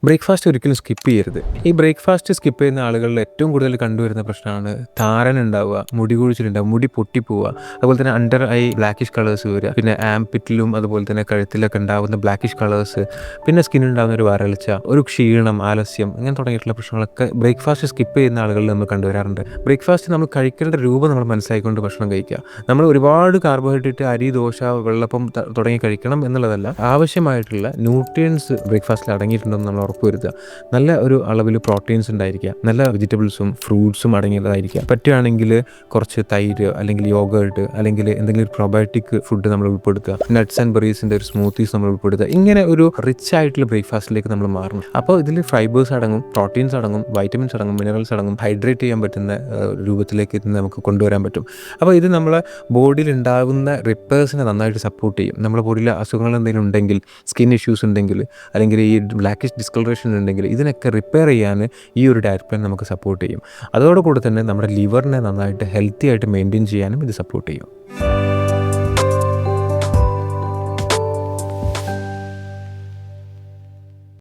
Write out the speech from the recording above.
Breakfast ഒരിക്കലും skip ചെയ്യരുത്. ഈ ബ്രേക്ക്ഫാസ്റ്റ് സ്കിപ്പ് ചെയ്യുന്ന ആളുകളിൽ ഏറ്റവും കൂടുതൽ കണ്ടുവരുന്ന പ്രശ്നമാണ് താരനുണ്ടാവുക, മുടി കൊഴിച്ചിലുണ്ടാവുക, മുടി പൊട്ടിപ്പോവുക, അതുപോലെ തന്നെ അണ്ടർ ഐ ബ്ലാക്കിഷ് കളേഴ്സ് വരിക, പിന്നെ ആംപിറ്റിലും അതുപോലെ തന്നെ കഴുത്തിലൊക്കെ ഉണ്ടാകുന്ന ബ്ലാക്കിഷ് കളേഴ്സ്, പിന്നെ സ്കിന്നുണ്ടാകുന്ന ഒരു വരൾച്ച, ഒരു ക്ഷീണം, ആലസ്യം, ഇങ്ങനെ തുടങ്ങിയിട്ടുള്ള പ്രശ്നങ്ങളൊക്കെ ബ്രേക്ക്ഫാസ്റ്റ് സ്കിപ്പ് ചെയ്യുന്ന ആളുകളിൽ നമ്മൾ കണ്ടുവരാറുണ്ട്. ബ്രേക്ക്ഫാസ്റ്റ് നമ്മൾ കഴിക്കേണ്ട രൂപം നമ്മൾ മനസ്സിലാക്കിക്കൊണ്ട് ഭക്ഷണം കഴിക്കുക. നമ്മൾ ഒരുപാട് കാർബോഹൈഡ്രേറ്റ്, അരി, ദോശ, വെള്ളപ്പം തുടങ്ങി കഴിക്കണം എന്നുള്ളതല്ല. ആവശ്യമായിട്ടുള്ള ന്യൂട്രിയൻസ് ബ്രേക്ക്ഫാസ്റ്റിൽ അടങ്ങിയിട്ടുണ്ടെന്ന് നമ്മൾ ഉറപ്പുവരുത്തുക. നല്ല ഒരു അളവിൽ പ്രോട്ടീൻസ് ഉണ്ടായിരിക്കുക, നല്ല വെജിറ്റബിൾസും ഫ്രൂട്ട്സും അടങ്ങിയതായിരിക്കുക. പറ്റുകയാണെങ്കിൽ കുറച്ച് തൈര് അല്ലെങ്കിൽ യോഗേർട്ട് അല്ലെങ്കിൽ എന്തെങ്കിലും ഒരു പ്രൊബയോട്ടിക് ഫുഡ് നമ്മൾ ഉൾപ്പെടുത്തുക. നട്ട്സ് ആൻഡ് ബെറീസിൻ്റെ ഒരു സ്മൂത്തീസ് നമ്മൾ ഉൾപ്പെടുത്തുക. ഇങ്ങനെ ഒരു റിച്ച് ആയിട്ടുള്ള ബ്രേക്ക്ഫാസ്റ്റിലേക്ക് നമ്മൾ മാറണം. അപ്പോൾ ഇതിൽ ഫൈബേഴ്സ് അടങ്ങും, പ്രോട്ടീൻസ് അടങ്ങും, വൈറ്റമിൻസ് അടങ്ങും, മിനറൽസ് അടങ്ങും, ഹൈഡ്രേറ്റ് ചെയ്യാൻ പറ്റുന്ന രൂപത്തിലേക്ക് ഇത് നമുക്ക് കൊണ്ടുവരാൻ പറ്റും. അപ്പോൾ ഇത് നമ്മളെ ബോഡിയിൽ ഉണ്ടാകുന്ന റിപ്പേഴ്സിനെ നന്നായിട്ട് സപ്പോർട്ട് ചെയ്യും. നമ്മുടെ ബോഡിയിൽ അസുഖങ്ങൾ എന്തെങ്കിലും ഉണ്ടെങ്കിൽ, സ്കിൻ ഇഷ്യൂസ് ഉണ്ടെങ്കിൽ, അല്ലെങ്കിൽ ഈ ബ്ലാക്കിഷ് ഡിസ്കളറേഷൻ ഉണ്ടെങ്കിൽ, ഇതിനൊക്കെ റിപ്പയർ ചെയ്യാൻ ഈ ഒരു ഡയറ്റ് പ്ലാൻ നമുക്ക് സപ്പോർട്ട് ചെയ്യും. അതോടുകൂടി തന്നെ നമ്മുടെ ലിവറിനെ നന്നായിട്ട് ഹെൽത്തി ആയിട്ട് മെയിൻറ്റെയിൻ ചെയ്യാനും ഇത് സപ്പോർട്ട് ചെയ്യും.